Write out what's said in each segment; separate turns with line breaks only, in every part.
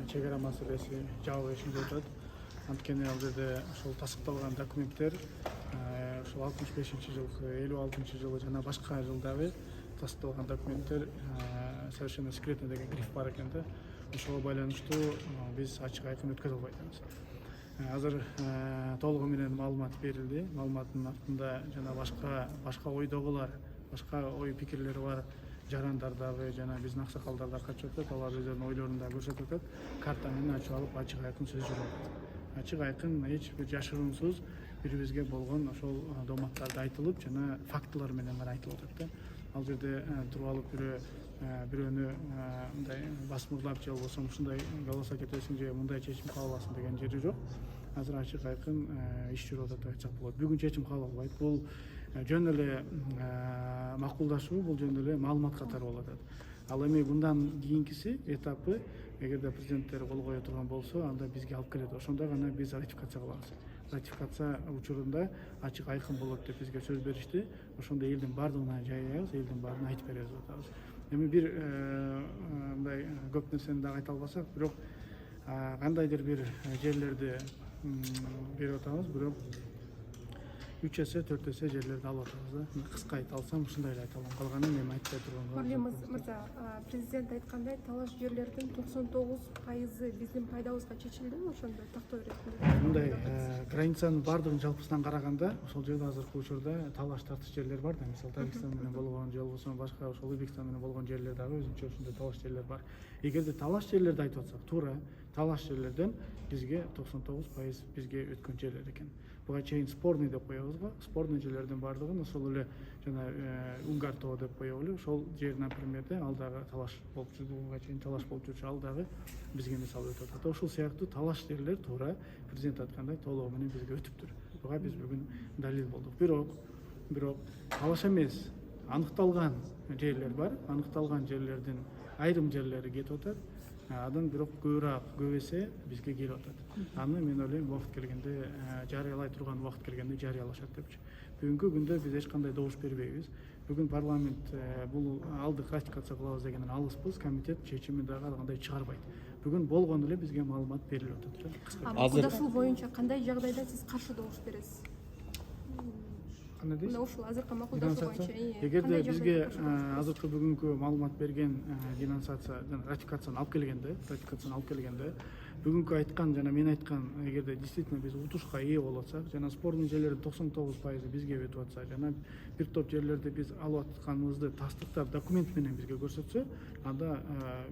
чек ара маселеси жабык ишинде өтөт. Анткени ал жерде ошол тастыкталган документтер ошол 65-жылкы, 56-жылы жана башка жылдагы тастыкталган документтер совершенно секретно деген гриф бар экен да. Ошого байланыштуу биз ачык айкын өткөрө албай атабыз. Азыр толугу менен маалымат берилди. Маалыматтын артында жана башка ойдогулар, башка ой пикирлери бар жарандар дагы жана биздин аксакалдар да катышып атат. Алар өздөрүнүн ойлорун да көрсөтүп атат. Карта менен ачып алып ачык айкын сөз жүрүп атат. Ачык айкын эч бир жашыруусуз бирибизге болгон ошол дооматтарды айтылып жана фактылар менен гана айтылып атат да. Ал жерде туруп алып бирөөнү мындай басмырлап же болбосо ушундай голосо кетесиң же мындай чечим кабыл аласың деген жери жок. Азыр ачык айкын иш жүрүп атат деп айтсак болот. Бүгүн чечим кабыл алынбайт. Бул жөн эле макулдашуу, бул жөн эле маалымат катары болуп атат. Ал эми мындан кийинкиси этапы, эгерде президенттер кол кое турган болсо, анда бизге алып келет. Ошондо гана биз ратификация кылабыз. Ратификация учурунда ачык айкын болот деп бизге сөз беришти. Ошондо элдин баардыгына жайабыз, элдин баарына айтып беребиз деп атабыз. Эми бир мындай көп нерсени дагы айта албасак, бирок кандайдыр бир жерлерди берип атабыз, бирок 3 эсе 4 эсе жерлерди алып атабыз да. Кыска айта алсам ушундай эле айта алам. Калганын эми айтпай турганга.
Марлен мырза, президент айткандай, талаш жерлердин 99% биздин пайдабызга чечилдиби ошондо тактоо иретинде?
Мындай границанын баардыгын жалпысынан караганда, ошол жерде азыркы учурда талаш тартыш жерлер бар да. Мисалы Тажикстан менен болгон, же болбосо башка ошол Өзбекстан менен болгон жерлер дагы өзүнчө ушундай талаш жерлер бар. Эгерде талаш жерлерди айтып атсак, туура талаш жерлерден бизге 99% бизге өткөн жерлер экен. Буга чейин спорный деп коебуз го. Спорный жерлердин баардыгын ошол эле жана Унгар тоо деп коебуз эле. Ошол жер, например, ал дагы талаш болуп жүрдү, буга чейин талаш болуп жүрчү, ал дагы бизге мисалы өтүп атат. Ошол сыяктуу талаш жерлер туура президент айткандай толугу менен бизге өтүптүр. Буга биз бүгүн далил болдук. Бирок талаш эмес, аныкталган жерлер бар. Аныкталган жерлердин айрым жерлери кетип атат. Адан бирок көп эсе бизге келип атат. Аны мен ойлойм убакыт келгенде жарыялай турган убакыт келгенде жарыялашат депчи. Бүгүнкү күндө биз эч кандай добуш бербейбиз. Бүгүн парламент бул алдык ратификация кылабыз дегенден алыспыз. Комитет чечими дагы ар кандай чыгарбайт. Бүгүн болгону эле бизге маалымат берилип атат.
Макулдашуу боюнча кандай жагдайда сиз каршы добуш бересиз?
Кандай дейсиз?
Ушул азыркы макулдашуу боюнча
эгерде бизге азыркы бүгүнкү маалымат берген денонсация жана ратификацияны алып келгенде бүгүнкү айткан жана мен айткан, эгерде действительно биз утушка ээ болуп атсак жана спорный жерлердин 99% бизге өтүп атса жана бир топ жерлерди биз алып атканыбызды тастыктап документ менен бизге көрсөтсө, анда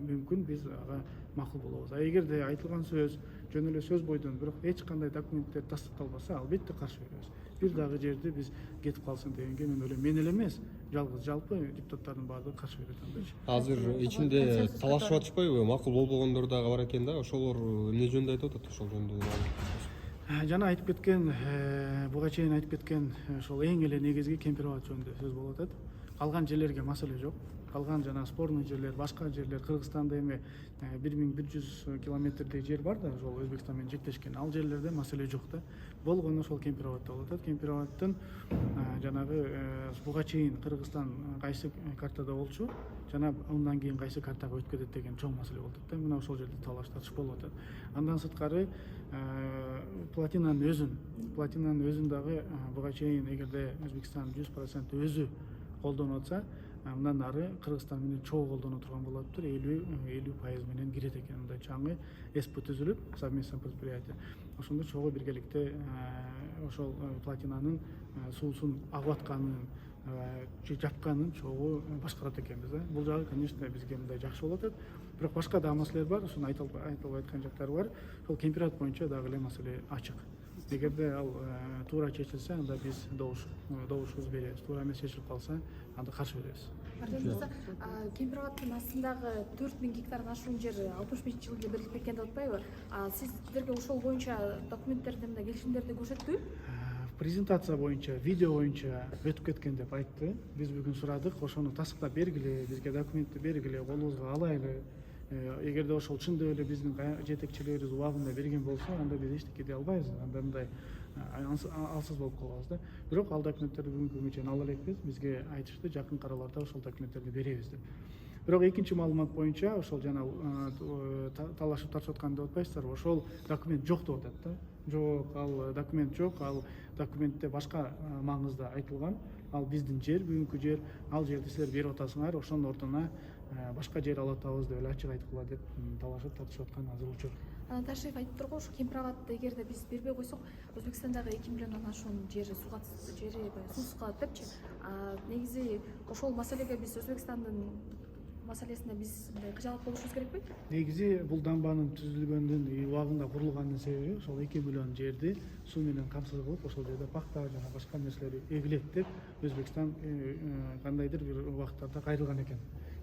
мүмкүн биз ага макул болобуз. Эгерде айтылган сөз жөн эле сөз бойдон, бирок эч кандай документтер тастыкталбаса, албетте каршы беребиз. Бир дагы жерди биз кетип калсын дегенге мен ойлойм, мен эле эмес, жалгыз жалпы депутаттардын баардыгы каршы берет андайчы.
Азыр ичинде талашып атышпайбы? Макул болбогондор дагы бар экен да. Ошолор эмне жөнүндө айтып атат ошол жөнүндө?
Жана айтып кеткен, буга чейин айтып кеткен ошол эң эле негизги Кемпирабад жөнүндө сөз болуп атат. Калган жерлерге маселе жок. Калган жана спорный жерлер, башка жерлер, Кыргызстанда эми 1100 километрдей жер бар да, ошол Өзбекстан менен жектешкен. Ал жерлерде маселе жок да. Болгону ошол Кемпирабадта болуп атат. Кемпирабадтын жанагы буга чейин Кыргызстан кайсы картада болчу жана андан кийин кайсы картага өтүп кетет деген чоң маселе болуп атат да. Мына ошол жерде талаш тартыш болуп атат. Андан сырткары платинанын өзүн дагы буга чейин эгерде Өзбекстан 100% өзү колдонуп атса, андан ары Кыргызстан менен чогуу колдоно турган болуптур. 50% менен кирет экен. Мындай чаңгы СП түзүлүп, совместное предприятие. Ошондо чогуу биргеликте ошол платинанын суусун агып атканын, жапканын чогуу башкарат экенбиз. Бул жагы, конечно, бизге мындай жакшы болуп атат. Бирок башка дагы маселелер бар, ошону айтылбай айткан жактары бар. Ошол Кемпирабад боюнча дагы эле маселе ачык. Эгерде ал туура чечилсе, анда биз добушубузду беребиз. Туура эмес чечилип калса, анда каршы беребиз.
Кемпирабадтын астындагы 4000 гектардан ашуун жер 65-жылы берилип кеткен деп атпайбы? Сиздерге ошол боюнча документтерди мындай келишимдерди көрсөттүбү?
Презентация боюнча, видео боюнча өтүп кеткен деп айтты. Биз бүгүн сурадык, ошону тастыктап бергиле, бизге документти бергиле, колубузга алайлы. Эгерде ошол чындап эле биздин жетекчилерибиз убагында берген болсо, анда биз эчтеке дей албайбыз. Анда мындай алсыз болуп калабыз да. Бирок ал документтерди бүгүнкү күнгө чейин ала элекпиз. Бизге айтышты, жакын араларда ошол документтерди беребиз деп. Бирок экинчи маалымат боюнча ошол жана талашып тартышып аткан деп атпайсыздарбы, ошол документ жок деп атат да. Жок, ал документ жок, ал документте башка маңызда айтылган. Ал биздин жер, бүгүнкү жер, ал жерди силер берип атасыңар, ошонун ордуна башка жер алып атабыз деп эле ачык айткыла деп талашып тартышып аткан азыр учур.
Анан Ташиев айтыптыр го, ушу Кемпирабадты эгерде биз бербей койсок, Өзбекстандагы 2 миллиондон ашуун жери суусуз калат депчи. Негизи ошол маселеге биз Өзбекстандын маселесине биз мындай кыжаалат болушубуз керекпи?
Негизи бул дамбанын түзүлгөндүн убагында курулганын себеби ошол 2 миллион жерди суу менен камсыз кылып, ошол жерде пахта жана башка нерселерди эгилет деп Өзбекстан кандайдыр бир убакыттарда кайрылган экен.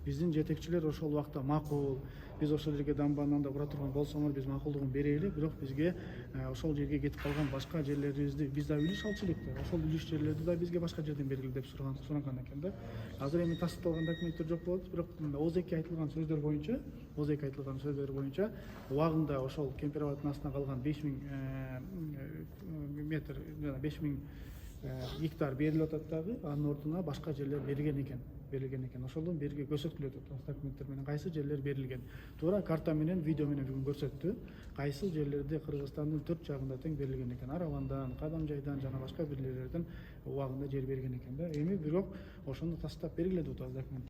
Биздин жетекчилер ошол убакта макул, биз ошол жерге дамбаны кура турган болсоңор биз макулдугун берели, бирок бизге ошол жерге кетип калган башка жерлерибизди биз да үлүш алчу элек да, ошол үлүш жерлерди да бизге башка жерден бергиле деп суранган экен да. Азыр эми тастыкталган документтер жок болот, бирок ооз айткан сөздөр боюнча убагында ошол Кемпирабадтын астына калган 5000 метр жана 5000 гектар берилип атат дагы, анын ордуна башка жерлер берилген экен. Ошолдон берги көрсөтүлүп атат документтер менен кайсы жерлер берилген. Туура карта менен, видео менен бүгүн көрсөттү. Кайсы жерлерде Кыргызстандын 4 жагында тең берилген экен. Аравандан, Кадамжайдан жана башка бир жерлерден убагында жер берген экен да. Эми бирок ошону тастап бергиле деп атабыз документ.